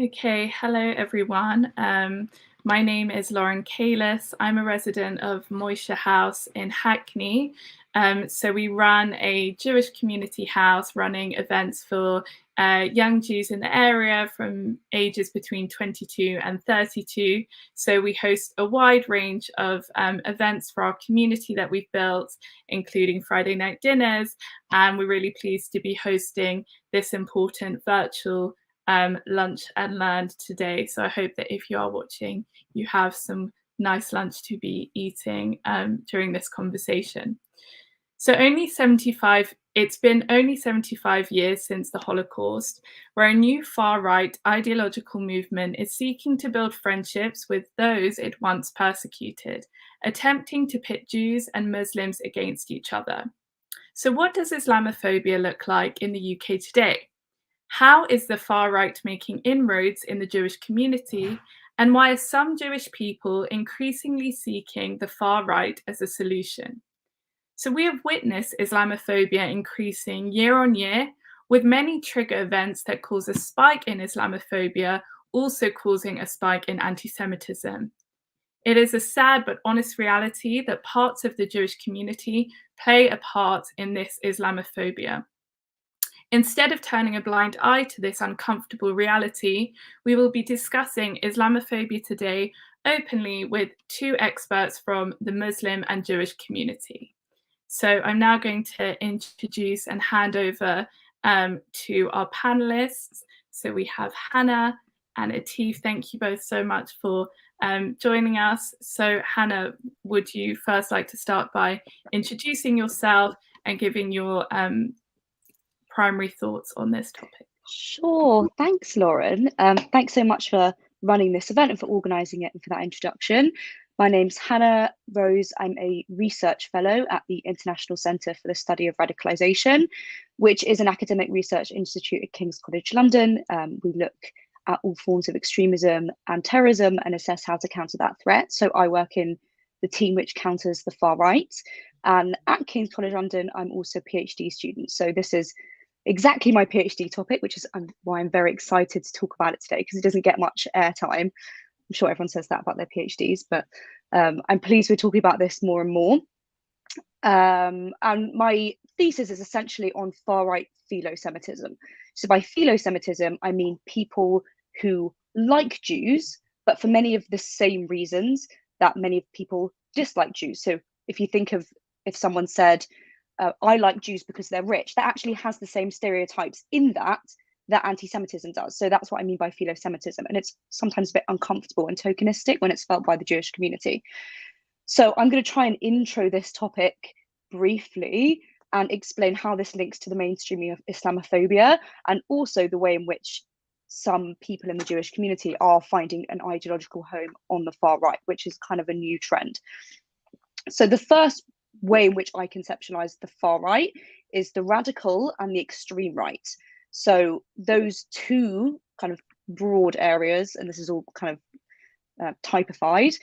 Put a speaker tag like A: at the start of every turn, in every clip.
A: Okay, hello everyone. My name is Lauren Kalis. I'm a resident of Moisture House in Hackney. So we run a Jewish community house running events for young Jews in the area from ages between 22 and 32. So we host a wide range of events for our community that we've built, including Friday night dinners. And we're really pleased to be hosting this important virtual lunch and learned today. So I hope that if you are watching, you have some nice lunch to be eating during this conversation. So it's been only 75 years since the Holocaust, where a new far-right ideological movement is seeking to build friendships with those it once persecuted, attempting to pit Jews and Muslims against each other. So what does Islamophobia look like in the UK today? How is the far right making inroads in the Jewish community? And why are some Jewish people increasingly seeking the far right as a solution? So we have witnessed Islamophobia increasing year on year, with many trigger events that cause a spike in Islamophobia also causing a spike in anti-Semitism. It is a sad but honest reality that parts of the Jewish community play a part in this Islamophobia. Instead of turning a blind eye to this uncomfortable reality, we will be discussing Islamophobia today openly with two experts from the Muslim and Jewish community. So I'm now going to introduce and hand over to our panelists. So we have Hannah and Atif. Thank you both so much for joining us. So Hannah, would you first like to start by introducing yourself and giving your primary thoughts on this topic?
B: Sure. Thanks, Lauren. Thanks so much for running this event and for organising it and for that introduction. My name's Hannah Rose. I'm a research fellow at the International Centre for the Study of Radicalisation, which is an academic research institute at King's College London. We look at all forms of extremism and terrorism and assess how to counter that threat. So I work in the team which counters the far right. And at King's College London, I'm also a PhD student. So this is exactly my PhD topic, which is why I'm very excited to talk about it today, because it doesn't get much airtime. I'm sure everyone says that about their PhDs, but I'm pleased we're talking about this more and more. And my thesis is essentially on far-right philosemitism. So by philosemitism, I mean people who like Jews, but for many of the same reasons that many people dislike Jews. So if you think of, if someone said, I like Jews because they're rich, that actually has the same stereotypes in that anti-Semitism does. So that's what I mean by philosemitism. And it's sometimes a bit uncomfortable and tokenistic when it's felt by the Jewish community. So I'm going to try and intro this topic briefly and explain how this links to the mainstreaming of Islamophobia and also the way in which some people in the Jewish community are finding an ideological home on the far right, which is kind of a new trend. So the first way in which I conceptualize the far right is the radical and the extreme right. So those two kind of broad areas, and this is all kind of typified,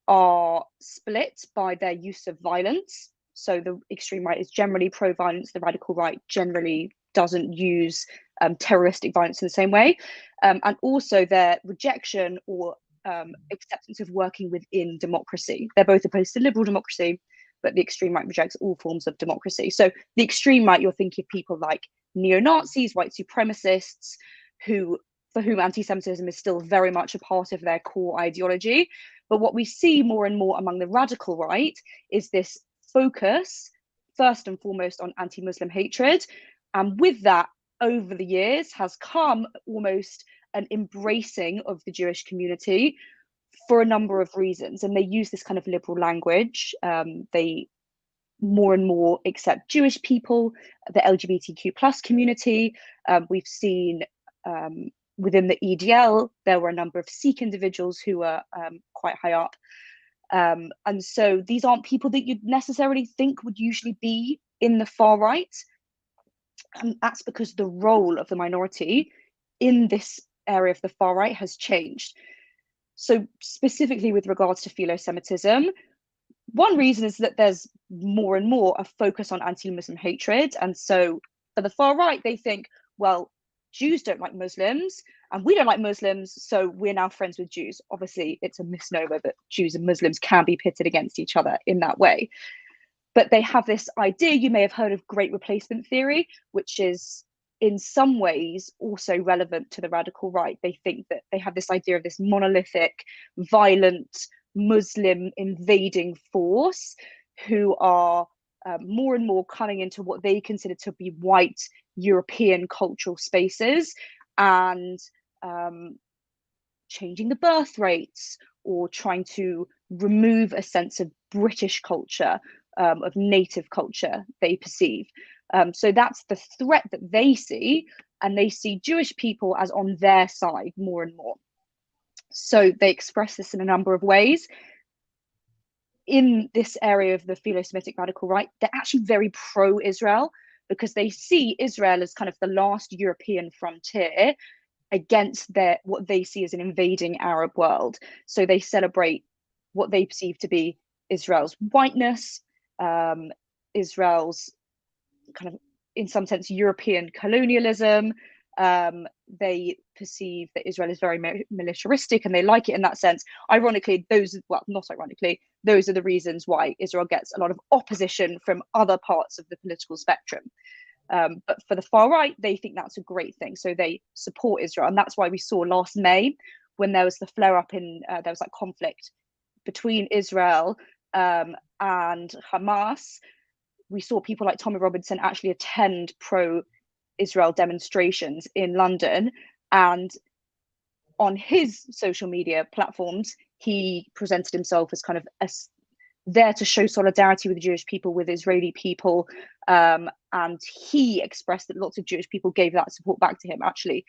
B: are split by their use of violence. So the extreme right is generally pro-violence, the radical right generally doesn't use terroristic violence in the same way, and also their rejection or acceptance of working within democracy. They're both opposed to liberal democracy, but the extreme right rejects all forms of democracy. So the extreme right, you're thinking of people like neo-Nazis, white supremacists, for whom anti-Semitism is still very much a part of their core ideology. But what we see more and more among the radical right is this focus, first and foremost, on anti-Muslim hatred. And with that, over the years, has come almost an embracing of the Jewish community for a number of reasons. And they use this kind of liberal language. They more and more accept Jewish people, the LGBTQ plus community. We've seen within the EDL, there were a number of Sikh individuals who were quite high up. And so these aren't people that you'd necessarily think would usually be in the far right. And that's because the role of the minority in this area of the far right has changed. So specifically with regards to philosemitism, one reason is that there's more and more a focus on anti-Muslim hatred. And so for the far right, they think, well, Jews don't like Muslims, and we don't like Muslims, so we're now friends with Jews. Obviously, it's a misnomer that Jews and Muslims can be pitted against each other in that way. But they have this idea, you may have heard of great replacement theory, which is in some ways also relevant to the radical right. They think that they have this idea of this monolithic, violent Muslim invading force who are more and more coming into what they consider to be white European cultural spaces and changing the birth rates or trying to remove a sense of British culture, of native culture they perceive. So that's the threat that they see, and they see Jewish people as on their side more and more. So they express this in a number of ways. In this area of the philosemitic radical right, they're actually very pro-Israel because they see Israel as kind of the last European frontier against what they see as an invading Arab world. So they celebrate what they perceive to be Israel's whiteness, Israel's kind of, in some sense, European colonialism. They perceive that Israel is very militaristic and they like it in that sense. Ironically, not ironically, those are the reasons why Israel gets a lot of opposition from other parts of the political spectrum. But for the far right, they think that's a great thing. So they support Israel. And that's why we saw last May, when there was the flare up there was like conflict between Israel and Hamas, we saw people like Tommy Robinson actually attend pro-Israel demonstrations in London. And on his social media platforms, he presented himself as kind of there to show solidarity with the Jewish people, with Israeli people. And he expressed that lots of Jewish people gave that support back to him. Actually,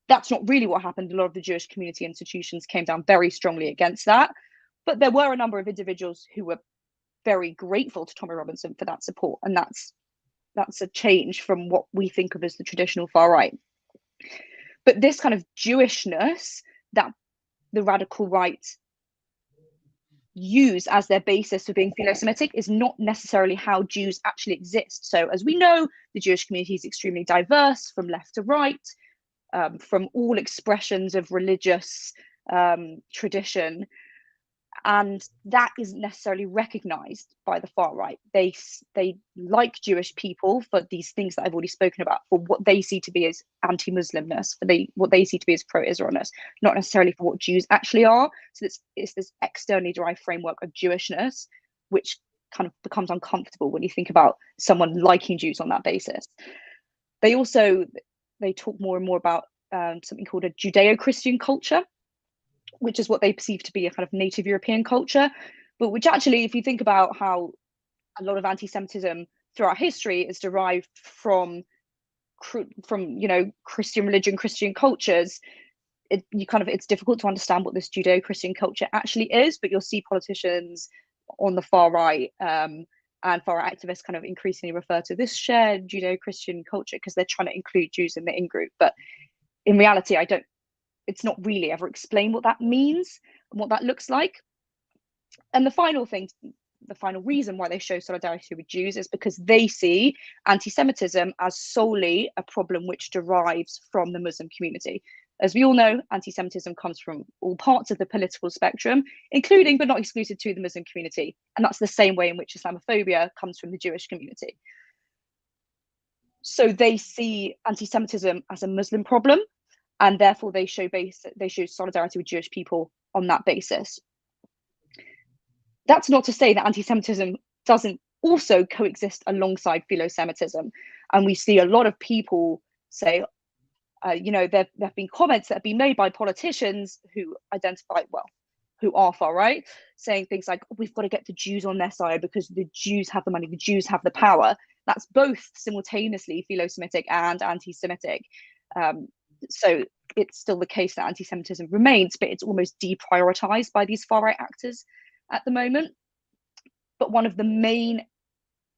B: that's not really what happened. A lot of the Jewish community institutions came down very strongly against that. But there were a number of individuals who were very grateful to Tommy Robinson for that support. And that's a change from what we think of as the traditional far right. But this kind of Jewishness that the radical right use as their basis for being philosemitic is not necessarily how Jews actually exist. So as we know, the Jewish community is extremely diverse from left to right, from all expressions of religious tradition. And that isn't necessarily recognized by the far right. They like Jewish people for these things that I've already spoken about, for what they see to be as anti-Muslimness, for what they see to be as pro-Israelness, not necessarily for what Jews actually are. So it's this externally derived framework of Jewishness, which kind of becomes uncomfortable when you think about someone liking Jews on that basis. They talk more and more about something called a Judeo-Christian culture, which is what they perceive to be a kind of native European culture, but which actually, if you think about how a lot of anti-Semitism throughout history is derived from Christian religion, Christian cultures, it's difficult to understand what this Judeo-Christian culture actually is. But you'll see politicians on the far right and far right activists kind of increasingly refer to this shared Judeo-Christian culture because they're trying to include Jews in the in-group. But in reality, it's not really ever explained what that means and what that looks like. And the final reason why they show solidarity with Jews is because they see anti-Semitism as solely a problem which derives from the Muslim community. As we all know, anti-Semitism comes from all parts of the political spectrum, including but not exclusive to the Muslim community. And that's the same way in which Islamophobia comes from the Jewish community. So they see anti-Semitism as a Muslim problem, and therefore they show solidarity with Jewish people on that basis. That's not to say that anti-Semitism doesn't also coexist alongside philosemitism. And we see a lot of people say, there have been comments that have been made by politicians who who are far right, saying things like, we've got to get the Jews on their side because the Jews have the money, the Jews have the power. That's both simultaneously philosemitic and anti-Semitic. So it's still the case that anti-Semitism remains, but it's almost deprioritized by these far-right actors at the moment. But one of the main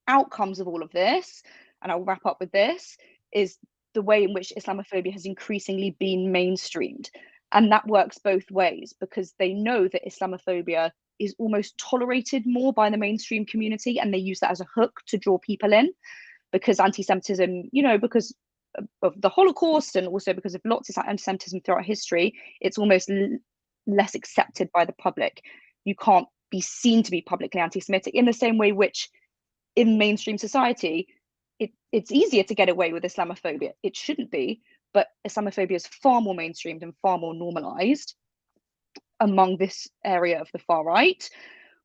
B: outcomes of all of this, and I'll wrap up with this, is the way in which Islamophobia has increasingly been mainstreamed. And that works both ways, because they know that Islamophobia is almost tolerated more by the mainstream community, and they use that as a hook to draw people in, because anti-Semitism, because the Holocaust, and also because of lots of anti-Semitism throughout history, it's almost less accepted by the public. You can't be seen to be publicly anti-Semitic in the same way which in mainstream society, it's easier to get away with Islamophobia. It shouldn't be, but Islamophobia is far more mainstreamed and far more normalized among this area of the far right.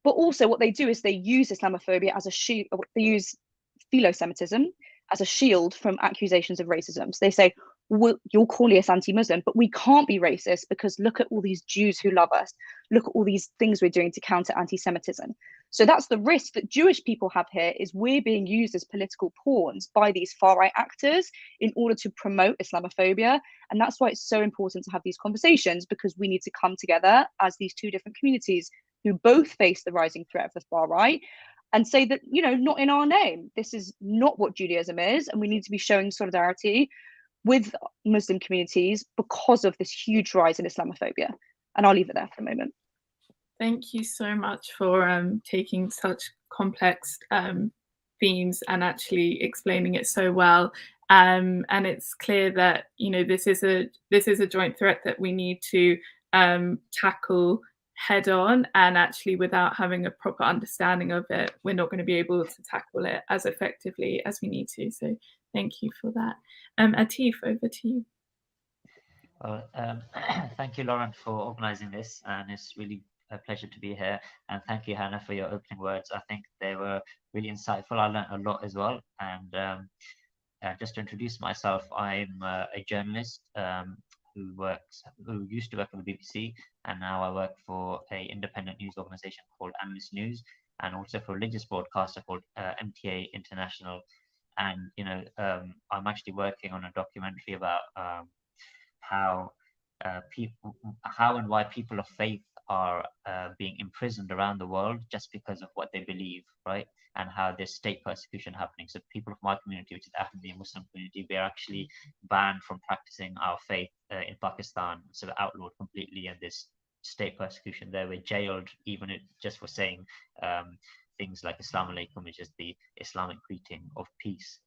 B: But also what they do is they use Islamophobia as a shield, they use philosemitism as a shield from accusations of racism. So they say, well, you're calling us anti-Muslim, but we can't be racist because look at all these Jews who love us. Look at all these things we're doing to counter anti-Semitism. So that's the risk that Jewish people have here, is we're being used as political pawns by these far-right actors in order to promote Islamophobia. And that's why it's so important to have these conversations, because we need to come together as these two different communities who both face the rising threat of the far right and say that, not in our name. This is not what Judaism is. And we need to be showing solidarity with Muslim communities because of this huge rise in Islamophobia. And I'll leave it there for a moment.
A: Thank you so much for taking such complex themes and actually explaining it so well. And it's clear that this is a joint threat that we need to tackle head on, and actually without having a proper understanding of it, we're not going to be able to tackle it as effectively as we need to. So thank you for that. Atif, over to you.
C: Well, thank you, Lauren, for organizing this, and it's really a pleasure to be here. And thank you, Hannah, for your opening words. I think they were really insightful. I learned a lot as well. And just to introduce myself, I'm a journalist who used to work at the BBC, and now I work for an independent news organization called AnalystNews, and also for a religious broadcaster called MTA International. And I'm actually working on a documentary about how and why people of faith are being imprisoned around the world just because of what they believe, right? And how there's state persecution happening. So people of my community, which is the Ahmadiyya Muslim community, we're actually banned from practicing our faith in Pakistan, so we're outlawed completely, and there's state persecution there. We're jailed even just for saying things like Assalamu alaikum, which is the Islamic greeting of peace.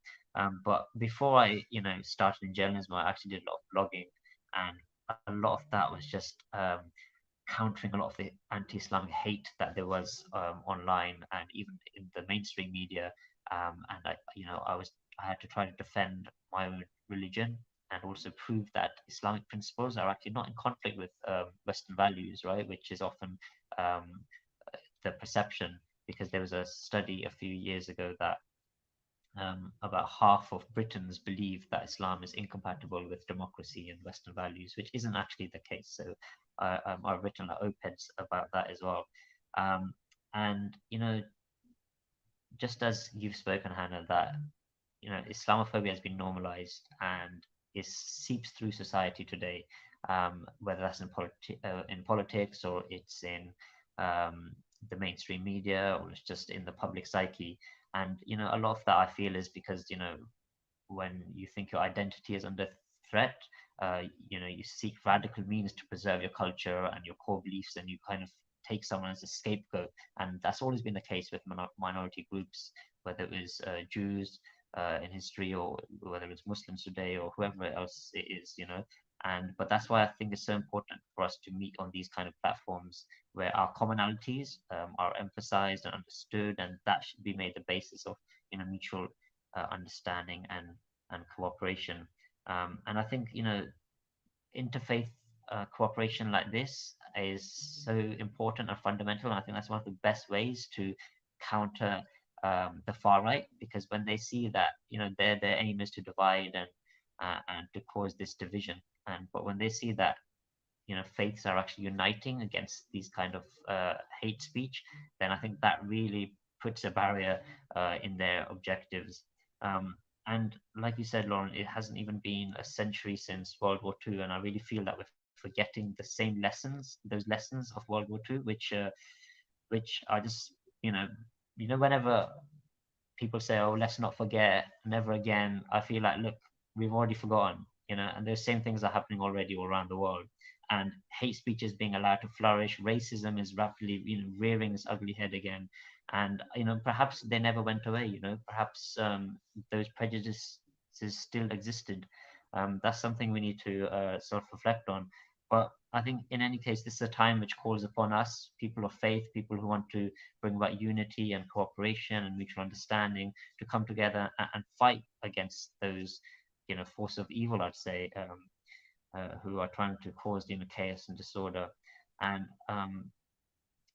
C: But before I, started in journalism, I actually did a lot of blogging, and a lot of that was just countering a lot of the anti-Islamic hate that there was online and even in the mainstream media. And I had to try to defend my own religion and also prove that Islamic principles are actually not in conflict with Western values, right? Which is often the perception, because there was a study a few years ago that about half of Britons believe that Islam is incompatible with democracy and Western values, which isn't actually the case. So I've written op-eds about that as well. And, just as you've spoken, Hannah, that, Islamophobia has been normalized and it seeps through society today, whether that's in politics or it's in the mainstream media or it's just in the public psyche. And, a lot of that I feel is because, when you think your identity is under threat, you seek radical means to preserve your culture and your core beliefs, and you kind of take someone as a scapegoat. And that's always been the case with minority groups, whether it was Jews in history, or whether it's Muslims today, or whoever else it is, but that's why I think it's so important for us to meet on these kind of platforms where our commonalities are emphasized and understood, and that should be made the basis of mutual understanding and cooperation. And I think interfaith cooperation like this is so important and fundamental. And I think that's one of the best ways to counter the far right, because when they see that their aim is to divide and to cause this division, but when they see that faiths are actually uniting against these kind of hate speech, then I think that really puts a barrier in their objectives. And like you said, Lauren, it hasn't even been a century since World War II, and I really feel that we're forgetting the same lessons, those lessons of World War II, which are just whenever people say, "Oh, let's not forget, never again," I feel like, look, we've already forgotten, and those same things are happening already all around the world. And hate speech is being allowed to flourish. Racism is rapidly, rearing its ugly head again. And perhaps they never went away. Perhaps those prejudices practices still existed. That's something we need to self-reflect on. But I think in any case, this is a time which calls upon us, people of faith, people who want to bring about unity and cooperation and mutual understanding, to come together and fight against those, force of evil, I'd say, who are trying to cause, chaos and disorder. And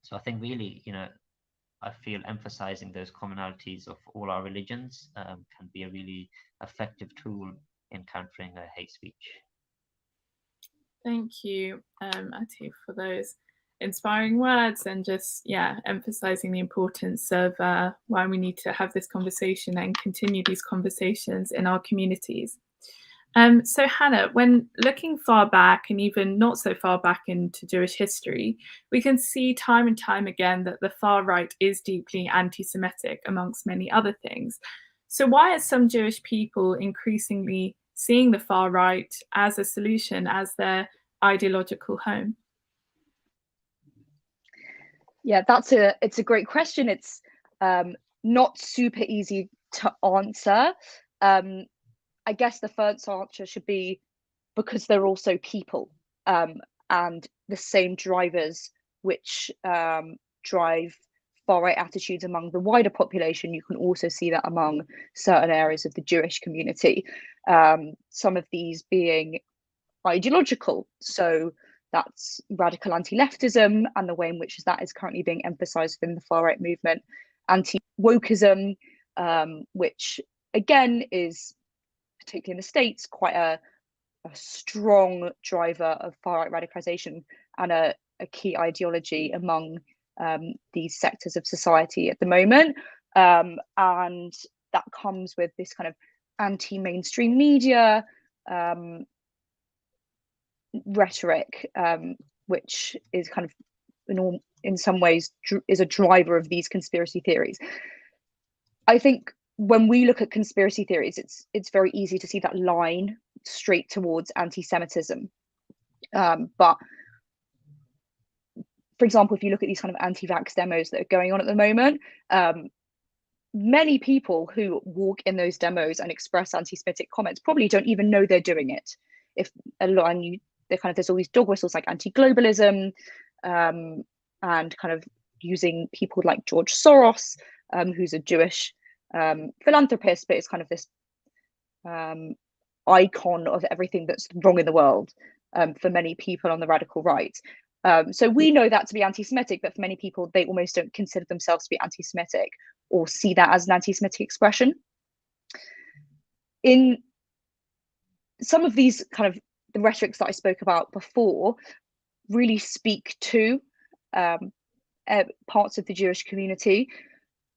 C: so I think really, I feel emphasizing those commonalities of all our religions can be a really effective tool in countering hate speech.
A: Thank you, Atif, for those inspiring words, and just emphasizing the importance of why we need to have this conversation and continue these conversations in our communities. So Hannah, when looking far back and even not so far back into Jewish history, we can see time and time again that the far right is deeply anti-Semitic, amongst many other things. So why are some Jewish people increasingly seeing the far right as a solution, as their ideological home?
B: Yeah, it's a great question. It's not super easy to answer. I guess the first answer should be because they're also people, and the same drivers which drive far-right attitudes among the wider population, you can also see that among certain areas of the Jewish community. Some of these being ideological, so that's radical anti-leftism and the way in which that is currently being emphasized within the far-right movement. Anti-wokeism, which again is, particularly in the States, quite a strong driver of far-right radicalization and a key ideology among these sectors of society at the moment. And that comes with this kind of anti-mainstream media rhetoric, which is kind of in some ways is a driver of these conspiracy theories. I think when we look at conspiracy theories, it's very easy to see that line straight towards anti-Semitism. But for example, if you look at these kind of anti-vax demos that are going on at the moment, many people who walk in those demos and express anti-Semitic comments probably don't even know they're doing it. If a lot, and there's all these dog whistles like anti-globalism, and kind of using people like George Soros, who's a Jewish philanthropist, but it's kind of this icon of everything that's wrong in the world for many people on the radical right. So we know that to be anti-Semitic, but for many people, they almost don't consider themselves to be anti-Semitic or see that as an anti-Semitic expression. In some of these kind of the rhetorics that I spoke about before really speak to parts of the Jewish community,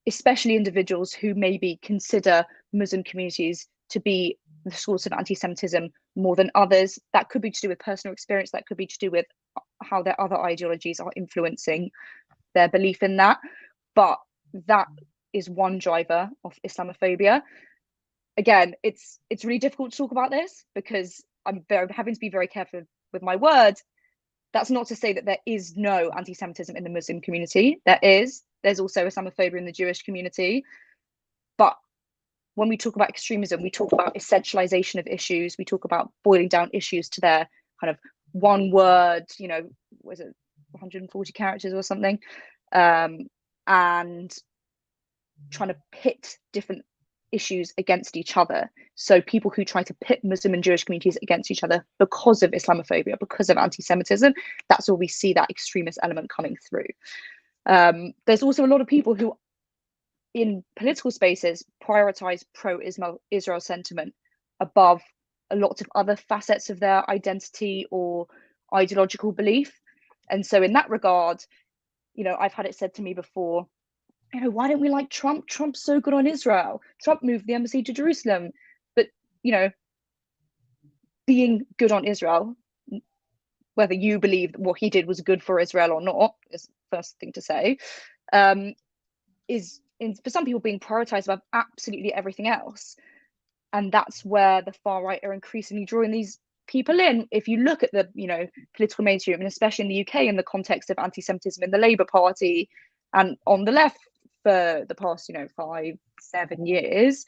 B: especially individuals who maybe consider Muslim communities to be the source of anti-Semitism more than others. That could be to do with personal experience, that could be to do with how their other ideologies are influencing their belief in that. But that is one driver of Islamophobia. Again, it's really difficult to talk about this because I'm having to be very careful with my words. That's not to say that there is no anti-Semitism in the Muslim community. There's also Islamophobia in the Jewish community. But when we talk about extremism, we talk about essentialization of issues. We talk about boiling down issues to their kind of one word, was it 140 characters or something? And trying to pit different issues against each other. So people who try to pit Muslim and Jewish communities against each other because of Islamophobia, because of anti-Semitism, that's where we see that extremist element coming through. There's also a lot of people who in political spaces prioritize pro-Israel sentiment above a lot of other facets of their identity or ideological belief. And so in that regard, I've had it said to me before, why don't we like Trump? Trump's so good on Israel. Trump moved the embassy to Jerusalem. But, being good on Israel, whether you believe what he did was good for Israel or not, is the first thing to say, is for some people being prioritized above absolutely everything else. And that's where the far right are increasingly drawing these people in. If you look at the, political mainstream, and especially in the UK in the context of anti-Semitism in the Labour Party and on the left for the past, 5-7 years,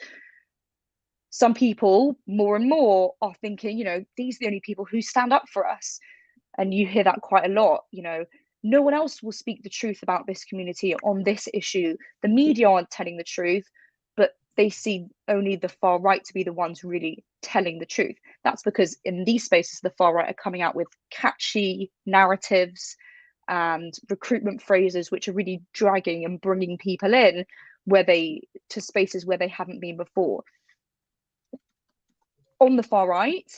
B: some people more and more are thinking, these are the only people who stand up for us. And you hear that quite a lot, no one else will speak the truth about this community on this issue. The media aren't telling the truth, but they see only the far right to be the ones really telling the truth. That's because in these spaces, the far right are coming out with catchy narratives and recruitment phrases, which are really dragging and bringing people in to spaces where they haven't been before. On the far right,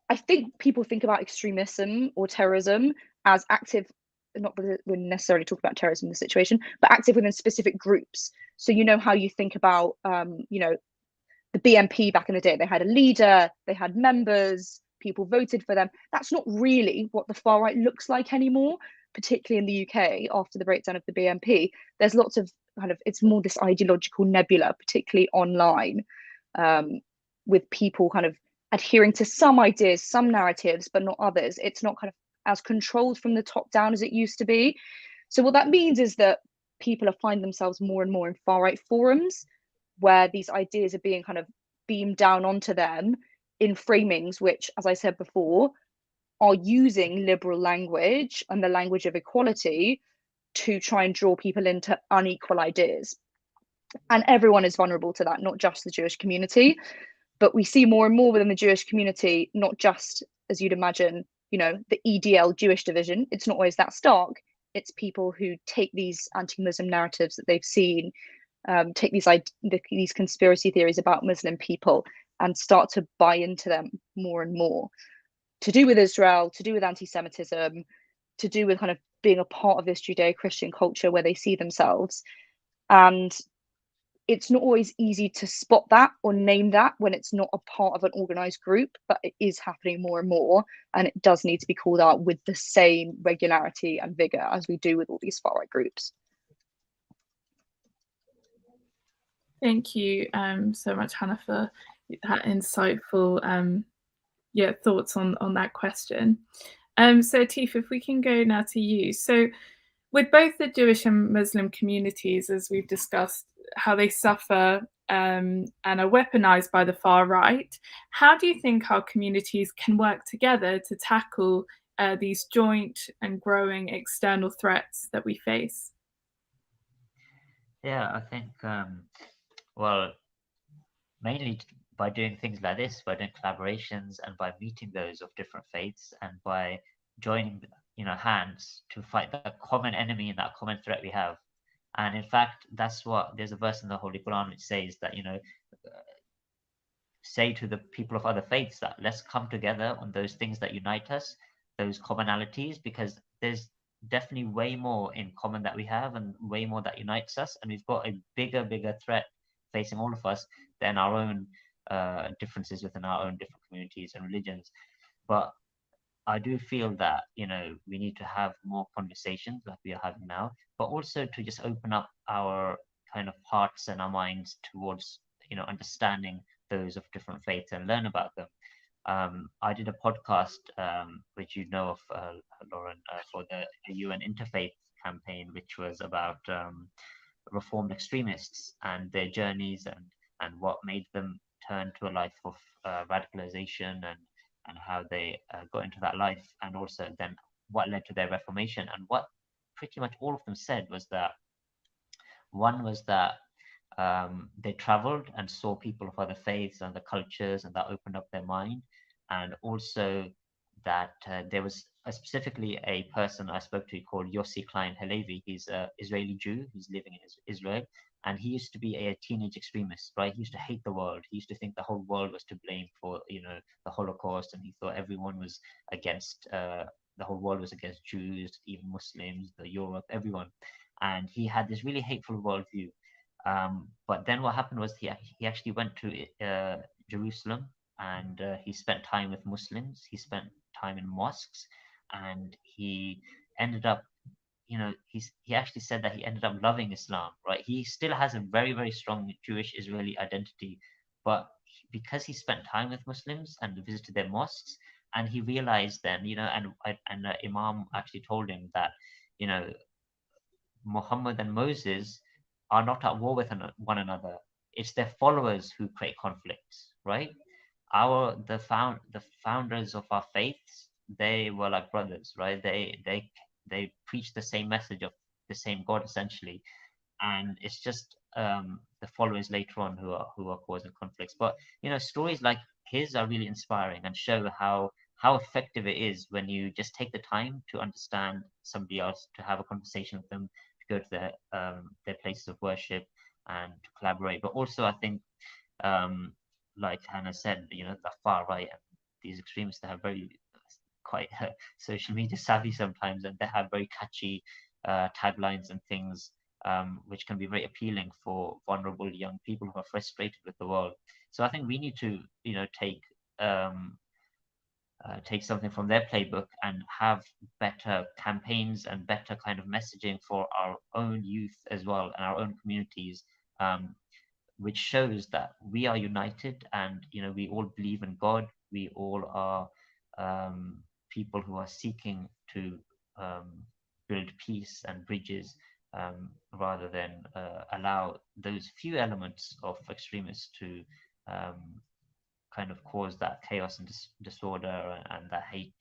B: I think people think about extremism or terrorism as active, not that we're necessarily talking about terrorism in this situation, but active within specific groups. So how you think about, the BNP back in the day, they had a leader, they had members, people voted for them. That's not really what the far right looks like anymore, particularly in the UK after the breakdown of the BNP. There's lots of it's more this ideological nebula, particularly online, with people adhering to some ideas, some narratives, but not others. It's not as controlled from the top down as it used to be. So what that means is that people are finding themselves more and more in far right forums where these ideas are being beamed down onto them in framings which, as I said before, are using liberal language and the language of equality to try and draw people into unequal ideas. And everyone is vulnerable to that, not just the Jewish community. But we see more and more within the Jewish community, not just, as you'd imagine, the EDL Jewish division. It's not always that stark. It's people who take these anti-Muslim narratives that they've seen, take these conspiracy theories about Muslim people and start to buy into them more and more. To do with Israel, to do with anti-Semitism, to do with being a part of this Judeo-Christian culture where they see themselves. And it's not always easy to spot that or name that when it's not a part of an organized group, but it is happening more and more, and it does need to be called out with the same regularity and vigor as we do with all these far right groups.
A: Thank you so much, Hannah, for that insightful thoughts on that question. So Atif, if we can go now to you. So with both the Jewish and Muslim communities, as we've discussed, how they suffer and are weaponized by the far right, how do you think our communities can work together to tackle these joint and growing external threats that we face?
C: Yeah, I think, well, mainly by doing things like this, by doing collaborations and by meeting those of different faiths and by joining, hands to fight the common enemy and that common threat we have. And in fact, there's a verse in the Holy Quran which says that, say to the people of other faiths that let's come together on those things that unite us, those commonalities, because there's definitely way more in common that we have and way more that unites us. And we've got a bigger threat facing all of us than our own differences within our own different communities and religions. But I do feel that, we need to have more conversations like we are having now, but also to just open up our hearts and our minds towards, understanding those of different faiths and learn about them. I did a podcast, which you know of, Lauren, for the UN Interfaith campaign, which was about reformed extremists and their journeys and what made them turn to a life of radicalization and how they got into that life, and also then what led to their reformation. And what pretty much all of them said was that one was that they traveled and saw people of other faiths and the cultures, and that opened up their mind. And also that there was specifically a person I spoke to called Yossi Klein Halevi. He's an Israeli Jew who's living in Israel. And he used to be a teenage extremist, right? He used to hate the world. He used to think the whole world was to blame for, the Holocaust. And he thought everyone was against, the whole world was against Jews, even Muslims, Europe, everyone. And he had this really hateful worldview. But then what happened was he actually went to Jerusalem, and he spent time with Muslims. He spent time in mosques, and he ended up, he actually said that he ended up loving Islam, right? He still has a very, very strong Jewish Israeli identity, but because he spent time with Muslims and visited their mosques, and he realized then, and the Imam actually told him that, Muhammad and Moses are not at war with one another. it's their followers who create conflicts, right? The founders of our faiths, they were like brothers, right? They preach the same message of the same God essentially, and it's just the followers later on who are causing conflicts. But stories like his are really inspiring and show how effective it is when you just take the time to understand somebody else, to have a conversation with them, to go to their places of worship and to collaborate. But also, I think, like Hannah said, the far right and these extremists, they have quite social media savvy sometimes, and they have very catchy taglines and things, which can be very appealing for vulnerable young people who are frustrated with the world. So I think we need to, take something from their playbook and have better campaigns and better kind of messaging for our own youth as well and our own communities, which shows that we are united and we all believe in God. We all are people who are seeking to build peace and bridges, rather than allow those few elements of extremists to kind of cause that chaos and disorder and that hate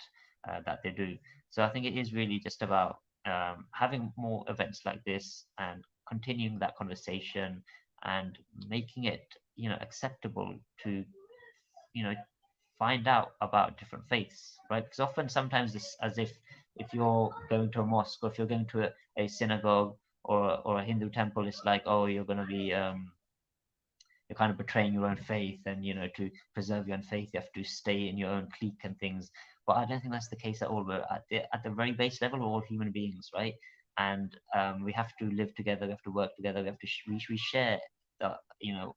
C: that they do. So I think it is really just about having more events like this and continuing that conversation and making it acceptable to find out about different faiths, right? Because often sometimes it's as if you're going to a mosque or if you're going to a synagogue or a Hindu temple, it's like, oh, you're going to be you're kind of betraying your own faith, and to preserve your own faith you have to stay in your own clique and things. But I don't think that's the case at all. But at the very base level, we're all human beings, right? And we have to live together, we have to work together, we have to we share the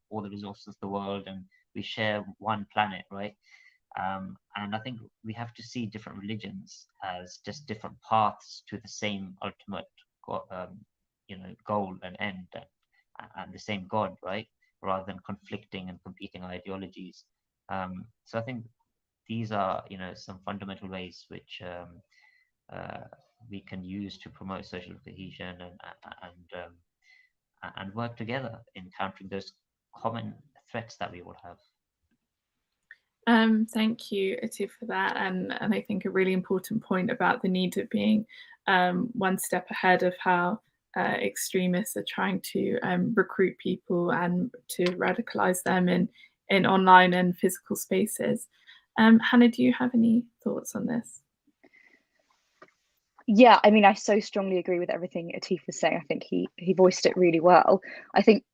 C: all the resources of the world, and we share one planet, right? And I think we have to see different religions as just different paths to the same ultimate goal and end, and the same God, right? Rather than conflicting and competing ideologies. So I think these are some fundamental ways which we can use to promote social cohesion and work together in countering those common threats that we all have.
A: Thank you, Atif, for that, and I think a really important point about the need of being one step ahead of how extremists are trying to recruit people and to radicalize them in online and physical spaces. Hannah, do you have any thoughts on this?
B: Yeah, I mean, I so strongly agree with everything Atif was saying. I think he voiced it really well. I think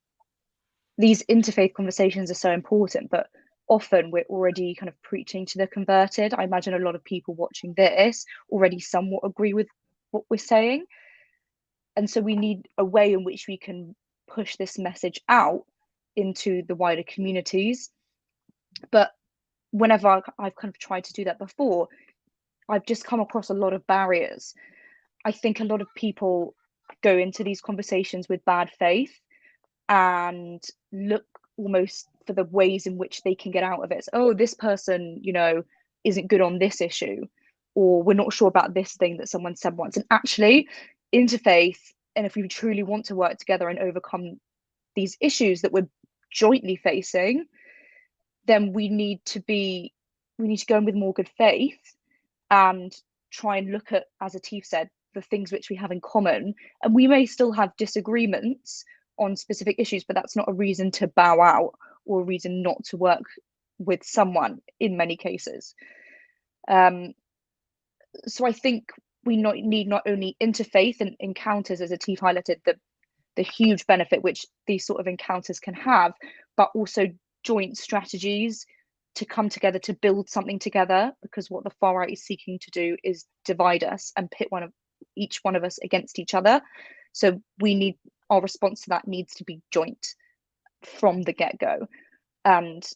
B: these interfaith conversations are so important, but often we're already kind of preaching to the converted. I imagine a lot of people watching this already somewhat agree with what we're saying. And so we need a way in which we can push this message out into the wider communities. But whenever I've kind of tried to do that before, I've just come across a lot of barriers. I think a lot of people go into these conversations with bad faith and look almost for the ways in which they can get out of it. So, oh, this person, isn't good on this issue, or we're not sure about this thing that someone said once. And actually, interfaith, and if we truly want to work together and overcome these issues that we're jointly facing, then we need to go in with more good faith and try and look at, as Atif said, the things which we have in common. And we may still have disagreements on specific issues, but that's not a reason to bow out or a reason not to work with someone in many cases. So I think we need not only interfaith and encounters, as Atif highlighted, the huge benefit which these sort of encounters can have, but also joint strategies to come together to build something together, because what the far right is seeking to do is divide us and pit each one of us against each other. So our response to that needs to be joint from the get-go. And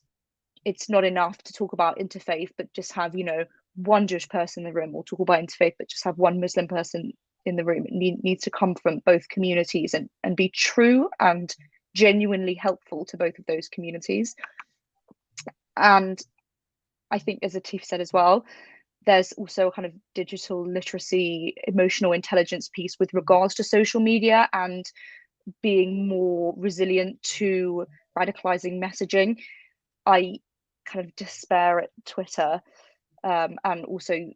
B: it's not enough to talk about interfaith but just have one Jewish person in the room, or talk about interfaith but just have one Muslim person in the room. It needs to come from both communities and be true and genuinely helpful to both of those communities. And I think, as Atif said as well, there's also a kind of digital literacy, emotional intelligence piece with regards to social media and being more resilient to radicalizing messaging. I kind of despair at Twitter, and also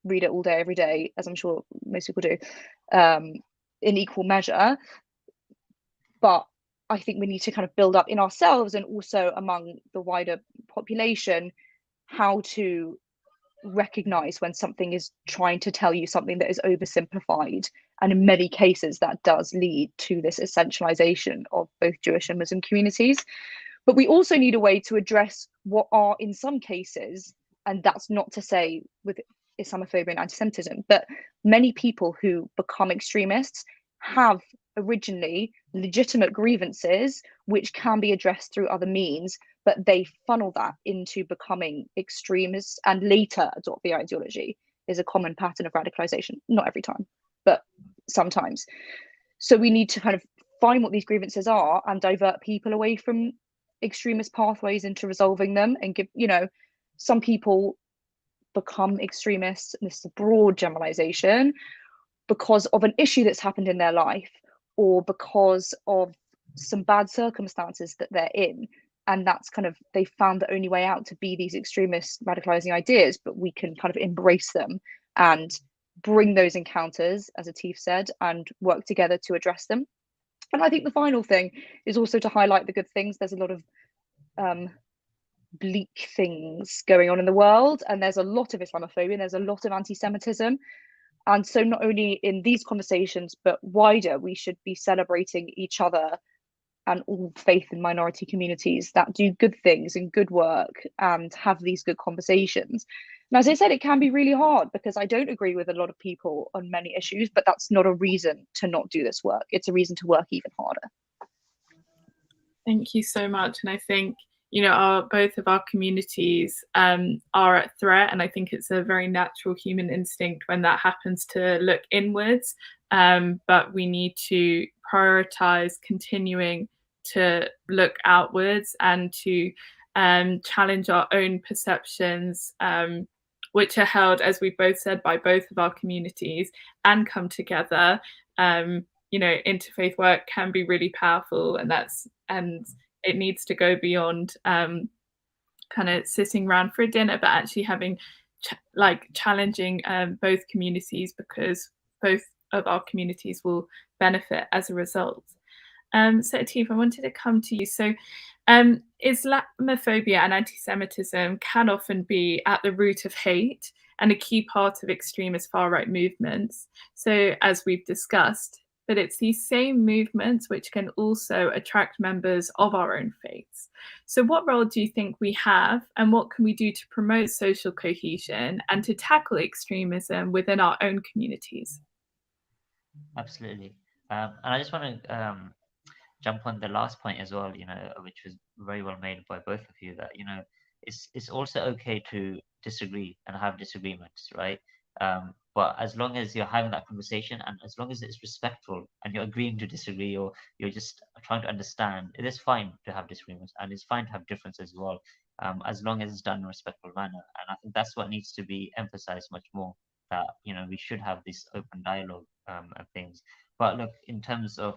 B: read it all day, every day, as I'm sure most people do, in equal measure. But I think we need to kind of build up in ourselves and also among the wider population how to recognize when something is trying to tell you something that is oversimplified. And in many cases, that does lead to this essentialization of both Jewish and Muslim communities. But we also need a way to address what are, in some cases, and that's not to say with Islamophobia and anti-Semitism, but many people who become extremists have originally legitimate grievances which can be addressed through other means, but they funnel that into becoming extremists and later adopt the ideology. Is a common pattern of radicalization, not every time, but sometimes. So we need to kind of find what these grievances are and divert people away from extremist pathways into resolving them, and give, some people become extremists, and this is a broad generalization, because of an issue that's happened in their life or because of some bad circumstances that they're in. And that's kind of, they found the only way out to be these extremist radicalizing ideas, but we can kind of embrace them and bring those encounters, as Atif said, and work together to address them. And I think the final thing is also to highlight the good things. There's a lot of bleak things going on in the world, and there's a lot of Islamophobia, and there's a lot of anti-Semitism. And so not only in these conversations, but wider, we should be celebrating each other and all faith and minority communities that do good things and good work and have these good conversations. And as I said, it can be really hard because I don't agree with a lot of people on many issues, but that's not a reason to not do this work. It's a reason to work even harder.
A: Thank you so much. And I think, both of our communities are at threat. And I think it's a very natural human instinct when that happens to look inwards. But we need to prioritize continuing to look outwards and to challenge our own perceptions, which are held, as we've both said, by both of our communities, and come together. Interfaith work can be really powerful, and it needs to go beyond kind of sitting around for a dinner, but actually having challenging both communities, because both of our communities will benefit as a result. So Atif, I wanted to come to you. So Islamophobia and anti-Semitism can often be at the root of hate and a key part of extremist far-right movements. So as we've discussed, but it's these same movements which can also attract members of our own faiths. So what role do you think we have, and what can we do to promote social cohesion and to tackle extremism within our own communities?
C: Absolutely. And I just want to jump on the last point as well, which was very well made by both of you, that, it's also okay to disagree and have disagreements, right? But as long as you're having that conversation, and as long as it's respectful and you're agreeing to disagree, or you're just trying to understand, it is fine to have disagreements, and it's fine to have differences as well, as long as it's done in a respectful manner. And I think that's what needs to be emphasized much more, that, we should have this open dialogue and things. But look, in terms of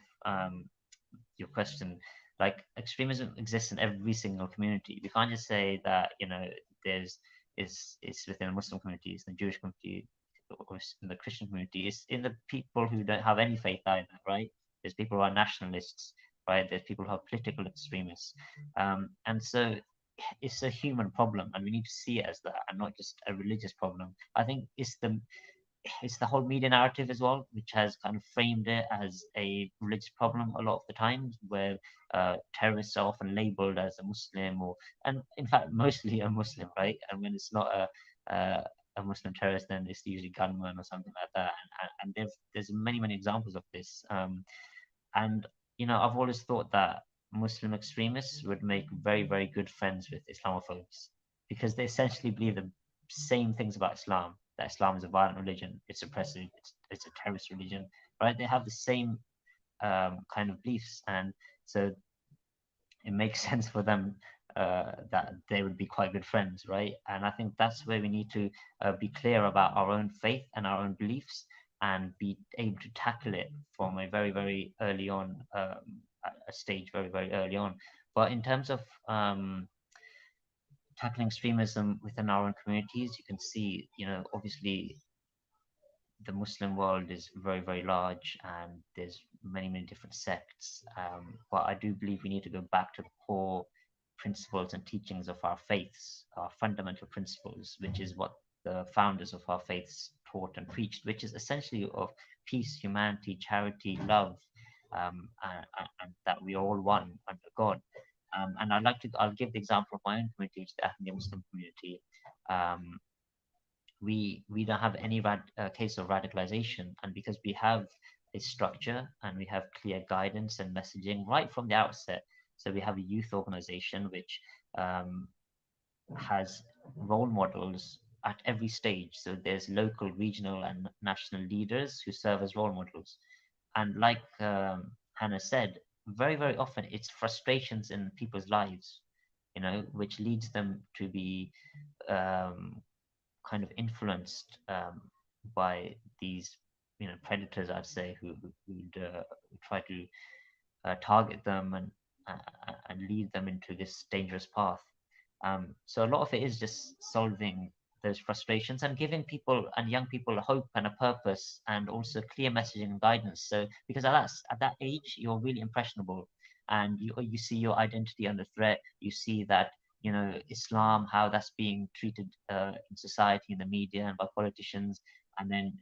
C: your question, like, extremism exists in every single community. We can't just say that, it's within the Muslim communities, the Jewish community, or in the Christian community. It's in the people who don't have any faith either, right? There's people who are nationalists, right? There's people who are political extremists. And so it's a human problem, and we need to see it as that, and not just a religious problem. I think it's the whole media narrative as well, which has kind of framed it as a religious problem a lot of the times, where terrorists are often labeled as a Muslim, and in fact mostly a Muslim, right? And when it's not a Muslim terrorist, then it's usually gunman or something like that. And there's many examples of this. And I've always thought that Muslim extremists would make very good friends with Islamophobes, because they essentially believe the same things about Islam. That Islam is a violent religion, it's oppressive, it's a terrorist religion, right? They have the same kind of beliefs, and so it makes sense for them that they would be quite good friends, right? And I think that's where we need to be clear about our own faith and our own beliefs, and be able to tackle it from a very early on a stage very, very early on. But in terms of tackling extremism within our own communities, you can see, obviously the Muslim world is very, very large, and there's many, many different sects. But I do believe we need to go back to the core principles and teachings of our faiths, our fundamental principles, which is what the founders of our faiths taught and preached, which is essentially of peace, humanity, charity, love, and that we are all one under God. And I'll give the example of my own community, which is the Ahmadiyya Muslim community. We don't have any case of radicalization, and because we have a structure and we have clear guidance and messaging right from the outset. So we have a youth organization which has role models at every stage. So there's local, regional, and national leaders who serve as role models. And like Hannah said, very, very often it's frustrations in people's lives, which leads them to be kind of influenced by these, predators, I'd say, who would try to target them and lead them into this dangerous path. So a lot of it is just solving those frustrations and giving people and young people hope and a purpose, and also clear messaging and guidance. So because at that age, you're really impressionable, and you see your identity under threat. You see that, Islam, how that's being treated in society, in the media, and by politicians. And then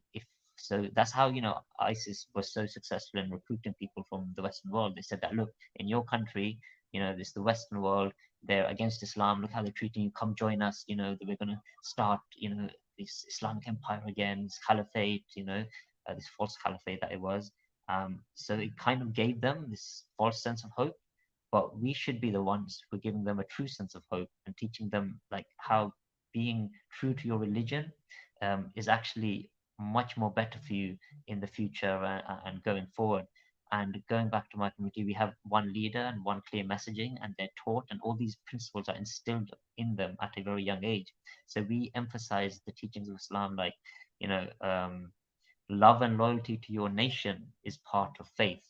C: so that's how, ISIS was so successful in recruiting people from the Western world. They said that, look, in your country, this the Western world, they're against Islam. Look how they're treating you. Come join us. That we're going to start, this Islamic empire again, this caliphate, this false caliphate that it was. So it kind of gave them this false sense of hope. But we should be the ones who are giving them a true sense of hope and teaching them like how being true to your religion is actually much more better for you in the future and going forward. And going back to my community, we have one leader and one clear messaging, and they're taught, and all these principles are instilled in them at a very young age. So we emphasize the teachings of Islam, like, love and loyalty to your nation is part of faith,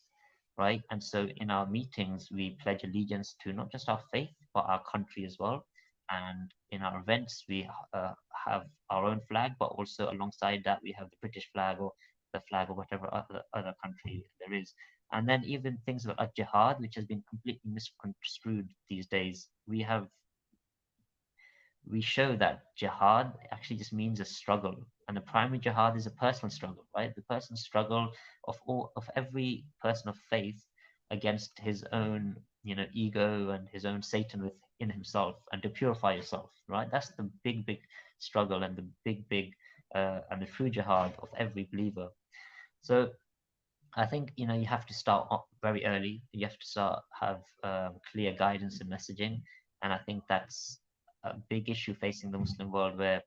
C: right? And so in our meetings, we pledge allegiance to not just our faith, but our country as well. And in our events, we have our own flag, but also alongside that, we have the British flag or the flag of whatever other country there is. And then even things like jihad, which has been completely misconstrued these days, we show that jihad actually just means a struggle, and the primary jihad is a personal struggle, right? The personal struggle of every person of faith against his own, ego and his own Satan within himself, and to purify yourself, right? That's the big struggle, and the big and the true jihad of every believer. So I think, you have to start very early. You have to have clear guidance and messaging, and I think that's a big issue facing the Muslim world, where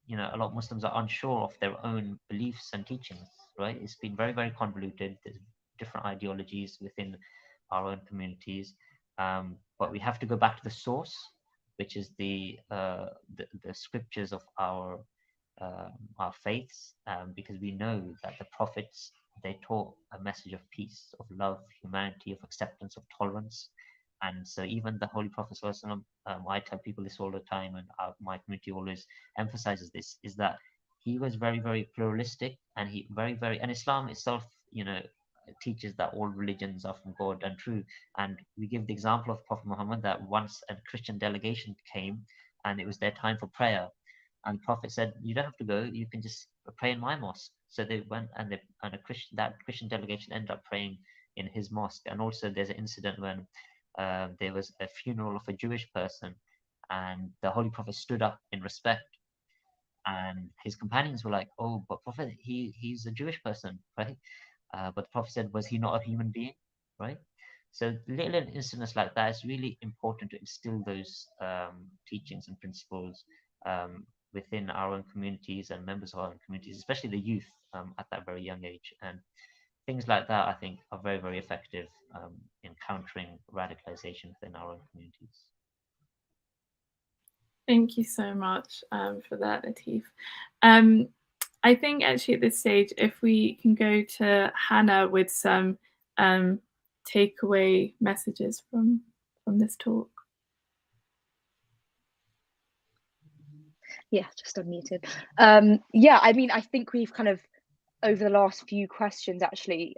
C: a lot of Muslims are unsure of their own beliefs and teachings, right? It's been very, very convoluted. There's different ideologies within our own communities, but we have to go back to the source, which is the scriptures of our faiths, because we know that the prophets, they taught a message of peace, of love, humanity, of acceptance, of tolerance. And so even the Holy Prophet, I tell people this all the time, and my community always emphasizes this, is that he was very, very pluralistic, and he and Islam itself, teaches that all religions are from God and true. And we give the example of Prophet Muhammad, that once a Christian delegation came, and it was their time for prayer, and the Prophet said, you don't have to go, you can just pray in my mosque. So they went, and that Christian delegation ended up praying in his mosque. And also there's an incident when there was a funeral of a Jewish person, and the Holy Prophet stood up in respect, and his companions were like, oh, but Prophet, he's a Jewish person, right? But the Prophet said, was he not a human being, right? So little incidents like that, is really important to instill those teachings and principles within our own communities and members of our own communities, especially the youth at that very young age. And things like that, I think, are very, very effective in countering radicalization within our own communities.
A: Thank you so much for that, Atif. I think actually at this stage, if we can go to Hannah with some takeaway messages from this talk?
B: Yeah, just unmuted. Yeah, I mean, I think we've kind of, over the last few questions, actually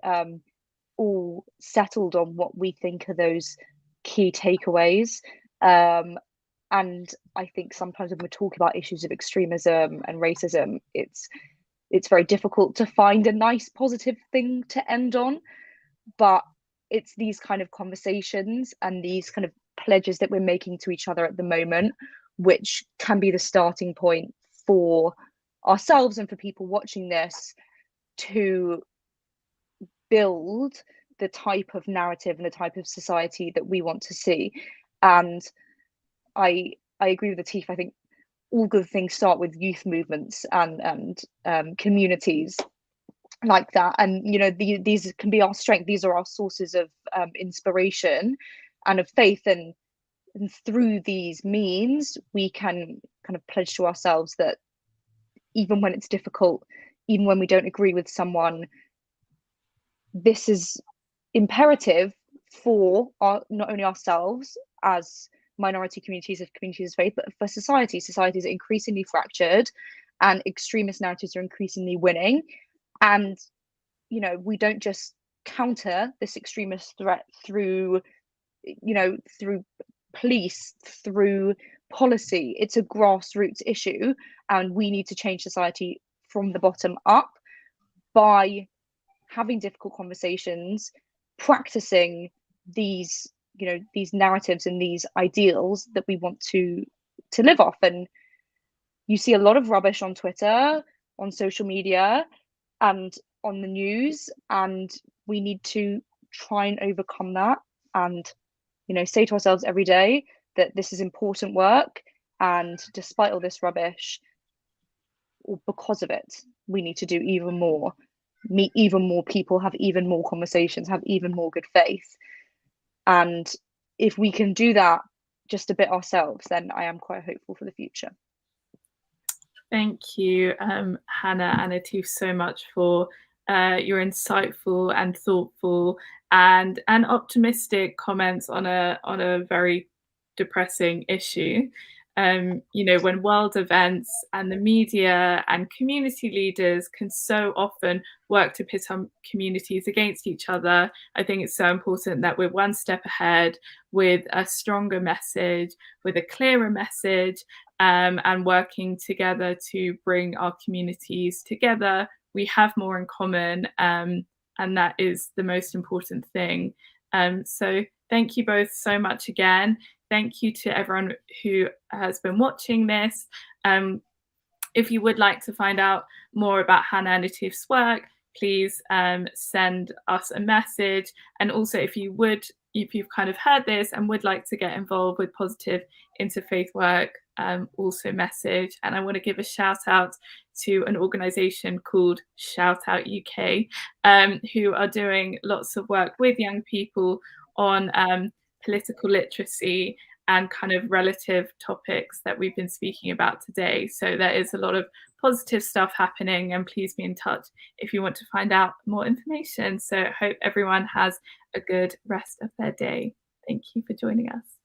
B: all settled on what we think are those key takeaways. And I think sometimes when we're talking about issues of extremism and racism, it's very difficult to find a nice positive thing to end on. But it's these kind of conversations and these kind of pledges that we're making to each other at the moment, which can be the starting point for ourselves and for people watching this to build the type of narrative and the type of society that we want to see. And I agree with Atif. I think all good things start with youth movements and communities like that. And you know, these can be our strength. These are our sources of inspiration and of faith. And through these means, we can kind of pledge to ourselves that even when it's difficult, even when we don't agree with someone, this is imperative for not only ourselves as minority communities, of communities of faith, but for society. Societies are increasingly fractured and extremist narratives are increasingly winning. And, you know, we don't just counter this extremist threat through, you know, through police, through policy. It's a grassroots issue, and we need to change society from the bottom up by having difficult conversations, practicing these, you know, these narratives and these ideals that we want to live off. And you see a lot of rubbish on Twitter, on social media, and on the news, and we need to try and overcome that, and, you know, say to ourselves every day that this is important work, and despite all this rubbish, or because of it, we need to do even more, meet even more people, have even more conversations, have even more good faith. And if we can do that just a bit ourselves, then I am quite hopeful for the future.
A: Thank you, Hannah and Atif, so much for your insightful and thoughtful and optimistic comments on a very depressing issue. You know, when world events and the media and community leaders can so often work to pit some communities against each other, I think it's so important that we're one step ahead with a stronger message, with a clearer message, and working together to bring our communities together. We have more in common, and that is the most important thing. So thank you both so much again. Thank you to everyone who has been watching this. If you would like to find out more about Hannah and Atif's work, please send us a message. And also, if you've kind of heard this and would like to get involved with positive interfaith work, also message. And I want to give a shout out to an organisation called Shout Out UK, who are doing lots of work with young people on political literacy and kind of relative topics that we've been speaking about today. So there is a lot of positive stuff happening, and please be in touch if you want to find out more information. So I hope everyone has a good rest of their day. Thank you for joining us.